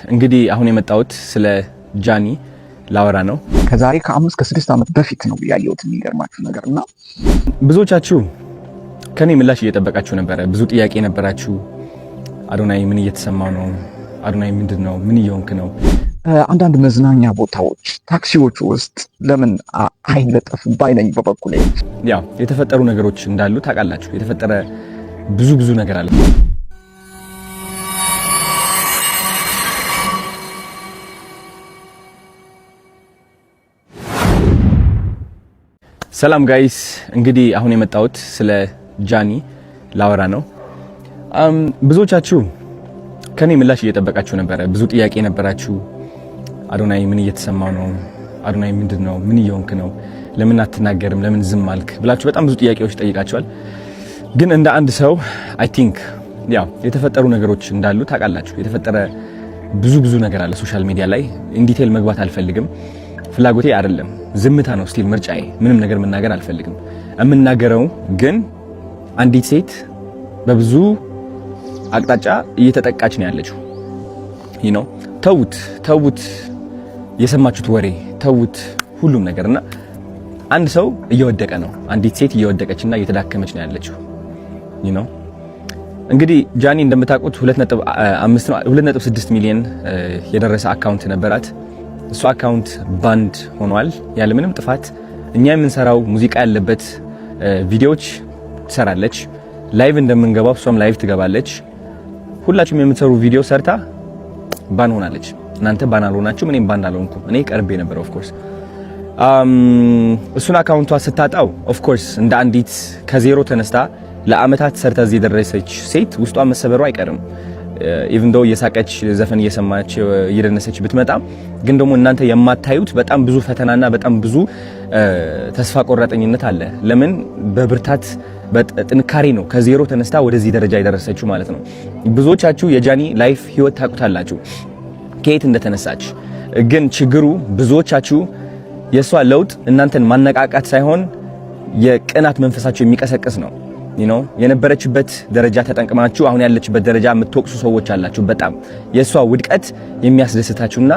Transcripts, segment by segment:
እንግዲህ አሁን የመጣሁት ስለ ጃኒ ላወራ ነው። ከዛሬ ከ5 ከ6 ዓመት በፊት ነው ያየሁት። የሚገርማችሁ ነገርና ብዙዎቻችሁ ከኔ ምላሽ እየጠበቃችሁ ነበረ። ብዙ ጥያቄ ነበራችሁ። አዶናይ ምን እየተሰማው ነው? አዶናይ ምንድነው? ምን እየሆንክ ነው? አንዳንድ መዝናኛ ቦታዎች፣ ታክሲዎች ውስጥ ለምን አይለጠፍም ባይነኝ በበኩሌ። ያው የተፈጠሩ ነገሮች እንዳሉ ታውቃላችሁ። የተፈጠረ ብዙ ነገር አለ። ሰላም ጋይስ፣ እንግዲህ አሁን የመጣሁት ስለ ጃኒ ላወራ ነው። ብዙዎቻችሁ ከኔ ምላሽ እየጠበቃችሁ ነበረ። ብዙ ጥያቄ ነበራችሁ። አዶናይ ምን እየተሰማው ነው? አዶናይ ምንድነው? ምን እየሆንክ ነው? ለምን አትናገርም? ለምን ዝም አልክ? ብላችሁ በጣም ብዙ ጥያቄዎች ጠይቃችኋል። ግን እንደ አንድ ሰው አይ ቲንክ ያው የተፈጠሩ ነገሮች እንዳሉ ታውቃላችሁ። የተፈጠረ ብዙ ነገር አለ ሶሻል ሚዲያ ላይ። ኢን ዲቴል መግባት አልፈልግም። ፍላጎቴ አይደለም። ዝምታ ነው ስቲል ምርጫዬ። ምንም ነገር መናገር አልፈልግም። የምናገረው ግን አንዲት ሴት በብዙ አቅጣጫ እየተጠቃች ነው ያለችው። ተውት የሰማችሁት ወሬ ተውት ሁሉም ነገርና አንድ ሰው እየወደቀ ነው። አንዲት ሴት እየወደቀችና እየተዳከመች ነው ያለችው። እንግዲህ ጃኒ እንደምታውቁት 2.6 ሚሊዮን የደረሰ አካውንት ነበራት። እሱ አካውንት ባንድ ሆኗል ያለ ምንም ጥፋት። እኛ የምንሰራው ሙዚቃ ያለበት ቪዲዮዎች ትሰራለች። ላይቭ እንደምንገባው እሷም ላይቭ ትገባለች። ሁላችሁም የምትሰሩ ቪዲዮ ሰርታ ባን ሆናለች። እናንተ ባን አልሆናችሁም፣ እኔም ባን አልሆንኩም። እኔ ቀርቤ ነበር ኦፍ ኮርስ። እሱን አካውንቷ ስታጣው ኦፍ ኮርስ እንደ አንዲት ከዜሮ ተነስታ ለአመታት ሰርታ እዚህ የደረሰች ሴት ውስጧ መሰበሩ አይቀርም። ኢቭን ዶ እየሳቀች ዘፈን እየሰማች እየደነሰች ብትመጣም ግን ደግሞ እናንተ የማታዩት በጣም ብዙ ፈተናና በጣም ብዙ ተስፋ ቆራጠኝነት አለ። ለምን በብርታት በጥንካሬ ነው ከዜሮ ተነስታ ወደዚህ ደረጃ የደረሰችው ማለት ነው። ብዙዎቻችሁ የጃኒ ላይፍ ህይወት ታውቁታላችሁ ከየት እንደተነሳች። ግን ችግሩ ብዙዎቻችሁ የሷ ለውጥ እናንተን ማነቃቃት ሳይሆን የቅናት መንፈሳችሁ የሚቀሰቅስ ነው። የነበረችበት ደረጃ ተጠንቅማችሁ አሁን ያለችበት ደረጃ የምትወቅሱ ሰዎች አላችሁ። በጣም የሷ ውድቀት የሚያስደስታችሁና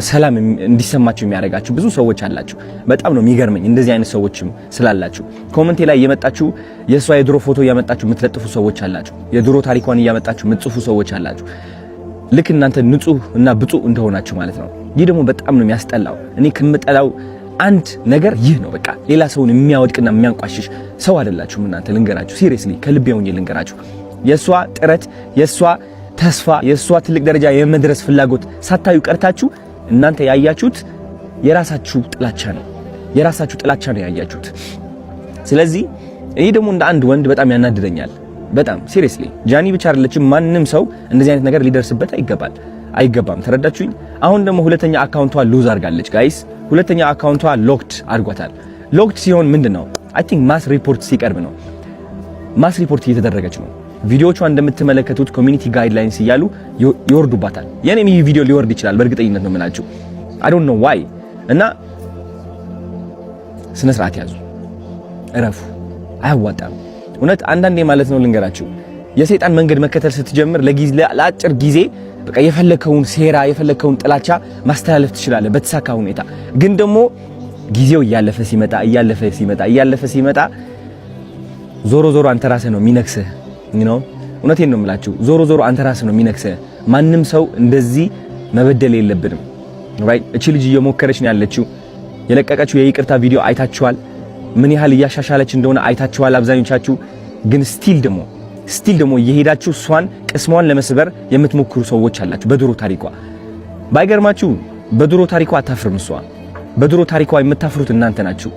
ሰላም እንዲሰማችሁ የሚያደርጋችሁ ብዙ ሰዎች አላችሁ። በጣም ነው የሚገርመኝ እንደዚህ አይነት ሰዎችም ስላላችሁ። ኮሜንቴ ላይ እየመጣችሁ የሷ የድሮ ፎቶ እያመጣችሁ የምትለጥፉ ሰዎች አላችሁ። የድሮ ታሪኳን እያመጣችሁ የምትጽፉ ሰዎች አላችሁ። ልክ እናንተ ንጹህ እና ብፁዕ እንደሆናችሁ ማለት ነው። ይህ ደግሞ በጣም ነው የሚያስጠላው። እኔ ከምጠላው አንድ ነገር ይህ ነው። በቃ ሌላ ሰውን የሚያወድቅና የሚያንቋሽሽ ሰው አይደላችሁም እናንተ። ልንገራችሁ፣ ሲሪየስሊ ከልቤ ሆኜ ልንገራችሁ። የሷ ጥረት፣ የሷ ተስፋ፣ የሷ ትልቅ ደረጃ የመድረስ ፍላጎት ሳታዩ ቀርታችሁ እናንተ ያያችሁት የራሳችሁ ጥላቻ ነው። የራሳችሁ ጥላቻ ነው ያያችሁት። ስለዚህ እኔ ደግሞ እንደ አንድ ወንድ በጣም ያናድደኛል። በጣም ሲሪየስሊ ጃኒ ብቻ አይደለችም፣ ማንም ሰው እንደዚህ አይነት ነገር ሊደርስበት አይገባም። ተረዳችሁኝ? አሁን ደግሞ ሁለተኛ አካውንቷ ሉዝ አድርጋለች ጋይስ። ሁለተኛ አካውንቷ ሎክድ አድርጓታል። ሎክድ ሲሆን ምንድነው? አይ ቲንክ ማስ ሪፖርት ሲቀርብ ነው። ማስ ሪፖርት እየተደረገች ነው። ቪዲዮቿ እንደምትመለከቱት ኮሚኒቲ ጋይድላይንስ እያሉ ይወርዱባታል። የኔም ይህ ቪዲዮ ሊወርድ ይችላል፣ በእርግጠኝነት ነው የምላችሁ። አይ ዶንት ኖ ዋይ። እና ስነ ስርዓት ያዙ፣ እረፉ። አያዋጣም እውነት። አንዳንዴ ማለት ነው ልንገራችሁ፣ የሰይጣን መንገድ መከተል ስትጀምር ለአጭር ጊዜ በቃ የፈለከውን ሴራ የፈለከውን ጥላቻ ማስተላለፍ ትችላለህ በተሳካ ሁኔታ። ግን ደግሞ ጊዜው እያለፈ ሲመጣ ዞሮ አንተ ራስህ ነው የሚነክስህ። እውነቴን ነው የምላችሁ፣ ዞሮ አንተ ራስህ ነው የሚነክስህ። ማንም ሰው እንደዚህ መበደል የለብንም። ራይት? እቺ ልጅ እየሞከረች ነው ያለችው። የለቀቀችው የይቅርታ ቪዲዮ አይታችኋል። ምን ያህል እያሻሻለች እንደሆነ አይታችኋል አብዛኞቻችሁ። ግን ስቲል ደግሞ እየሄዳችሁ እሷን ቅስሟን ለመስበር የምትሞክሩ ሰዎች አላችሁ። በድሮ ታሪኳ ባይገርማችሁ፣ በድሮ ታሪኳ አታፍርም እሷ። በድሮ ታሪኳ የምታፍሩት እናንተ ናችሁ።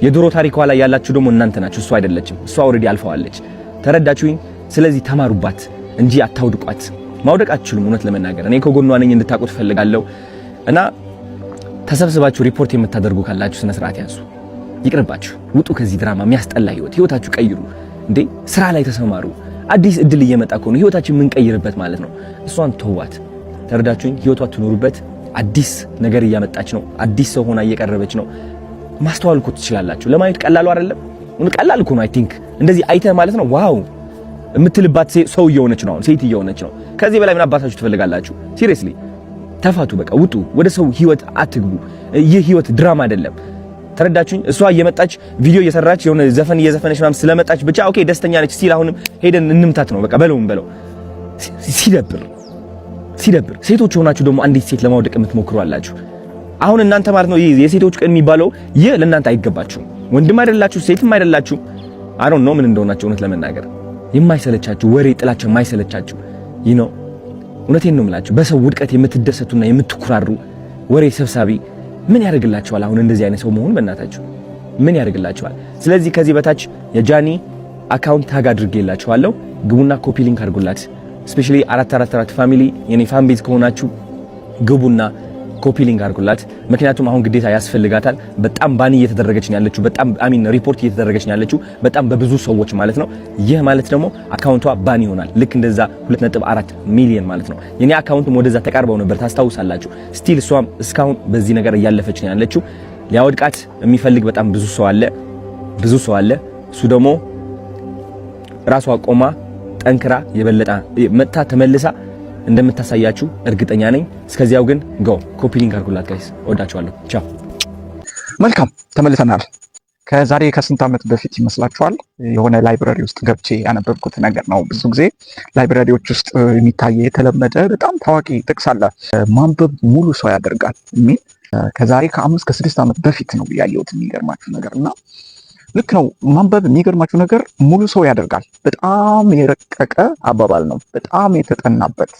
የድሮ ታሪኳ ላይ ያላችሁ ደግሞ እናንተ ናችሁ። እሷ አይደለችም። እሷ ኦልሬዲ አልፈዋለች። ተረዳችሁኝ? ስለዚህ ተማሩባት እንጂ አታውድቋት። ማውደቅ አትችሉም። እውነት ለመናገር እኔ ከጎኗ ነኝ እንድታውቁት ፈልጋለሁ። እና ተሰብስባችሁ ሪፖርት የምታደርጉ ካላችሁ ስነ ስርዓት ያዙ። ይቅርባችሁ፣ ውጡ ከዚህ ድራማ። የሚያስጠላ ህይወታችሁ ቀይሩ። እንዴ ስራ ላይ ተሰማሩ። አዲስ እድል እየመጣ እኮ ነው፣ ህይወታችን የምንቀይርበት ማለት ነው። እሷን ተዋት። ተረዳችሁኝ? ህይወቷ ትኖሩበት። አዲስ ነገር እያመጣች ነው። አዲስ ሰው ሆና እየቀረበች ነው። ማስተዋል እኮ ትችላላችሁ። ለማየት ቀላሉ አይደለም። ቀላል እኮ ነው። አይ ቲንክ እንደዚህ አይተህ ማለት ነው ዋው የምትልባት ሰው እየሆነች ነው። ሴት እየሆነች ነው። ከዚህ በላይ ምን አባታችሁ ትፈልጋላችሁ? ሲሪየስሊ ተፋቱ፣ በቃ ውጡ፣ ወደ ሰው ህይወት አትግቡ። ይህ ህይወት ድራማ አይደለም። ተረዳችሁኝ? እሷ እየመጣች ቪዲዮ እየሰራች የሆነ ዘፈን እየዘፈነች ምናምን ስለመጣች ብቻ ኦኬ ደስተኛ ነች ሲል አሁንም ሄደን እንምታት ነው በቃ በለው። ሲደብር ሴቶች ሆናችሁ ደግሞ አንዲት ሴት ለማውደቅ የምትሞክሩ አላችሁ። አሁን እናንተ ማለት ነው የሴቶች ቀን የሚባለው ይህ ለእናንተ አይገባችሁም። ወንድም አይደላችሁ፣ ሴትም አይደላችሁ። አይ ዶንት ኖ ምን እንደሆናችሁ እውነት ለመናገር የማይሰለቻችሁ ወሬ ጥላችሁ የማይሰለቻችሁ ነው። እውነቴን ነው የምላችሁ። በሰው ውድቀት የምትደሰቱና የምትኩራሩ ወሬ ሰብሳቢ ምን ያደርግላችኋል? አሁን እንደዚህ አይነት ሰው መሆን በእናታችሁ ምን ያደርግላችኋል? ስለዚህ ከዚህ በታች የጃኒ አካውንት ታግ አድርጌላችኋለሁ። ግቡና ኮፒ ሊንክ አድርጉላት። ስፔሻሊ 444 ፋሚሊ የኔ ፋን ቤዝ ከሆናችሁ ግቡና ኮፒ ሊንክ አድርጉላት። ምክንያቱም አሁን ግዴታ ያስፈልጋታል። በጣም ባኒ እየተደረገች ነው ያለችው። በጣም ሪፖርት እየተደረገች ነው ያለችው በጣም በብዙ ሰዎች ማለት ነው። ይህ ማለት ደግሞ አካውንቷ ባኒ ይሆናል። ልክ እንደዛ 2.4 ሚሊዮን ማለት ነው። የኔ አካውንትም ወደዛ ተቃርበው ነበር ታስታውሳላችሁ። ስቲል እሷም እስካሁን በዚህ ነገር እያለፈች ነው ያለችው። ሊያወድቃት የሚፈልግ በጣም ብዙ ሰው አለ። እሱ ደግሞ ራሷ ቆማ ጠንክራ የበለጠ መጥታ ተመልሳ እንደምታሳያችሁ እርግጠኛ ነኝ። እስከዚያው ግን ኮፒ ሊንክ አድርጉላት ጋይስ። ወዳችኋለሁ። ቻው። መልካም ተመልሰናል። ከዛሬ ከስንት ዓመት በፊት ይመስላችኋል የሆነ ላይብረሪ ውስጥ ገብቼ ያነበብኩት ነገር ነው። ብዙ ጊዜ ላይብረሪዎች ውስጥ የሚታየ የተለመደ በጣም ታዋቂ ጥቅስ አለ፣ ማንበብ ሙሉ ሰው ያደርጋል የሚል። ከዛሬ ከ5 ከ6 ዓመት በፊት ነው ያየሁት። የሚገርማችሁ ነገር እና ልክ ነው። ማንበብ የሚገርማችሁ ነገር ሙሉ ሰው ያደርጋል። በጣም የረቀቀ አባባል ነው። በጣም የተጠናበት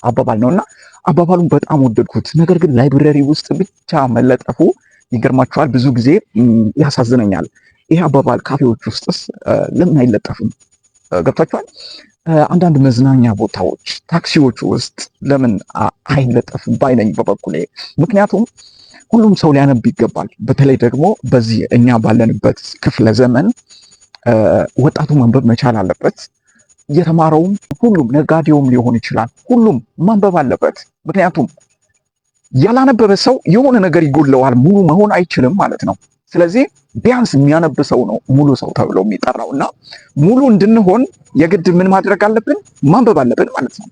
አባባል ነው እና አባባሉን በጣም ወደድኩት። ነገር ግን ላይብረሪ ውስጥ ብቻ መለጠፉ ይገርማችኋል ብዙ ጊዜ ያሳዝነኛል። ይህ አባባል ካፌዎች ውስጥስ ለምን አይለጠፍም? ገብታችኋል? አንዳንድ መዝናኛ ቦታዎች፣ ታክሲዎች ውስጥ ለምን አይለጠፍም ባይነኝ በበኩሌ። ምክንያቱም ሁሉም ሰው ሊያነብ ይገባል። በተለይ ደግሞ በዚህ እኛ ባለንበት ክፍለ ዘመን ወጣቱ ማንበብ መቻል አለበት። የተማረውም ሁሉም ነጋዴውም ሊሆን ይችላል፣ ሁሉም ማንበብ አለበት። ምክንያቱም ያላነበበ ሰው የሆነ ነገር ይጎለዋል፣ ሙሉ መሆን አይችልም ማለት ነው። ስለዚህ ቢያንስ የሚያነብ ሰው ነው ሙሉ ሰው ተብሎ የሚጠራው እና ሙሉ እንድንሆን የግድ ምን ማድረግ አለብን? ማንበብ አለብን ማለት ነው።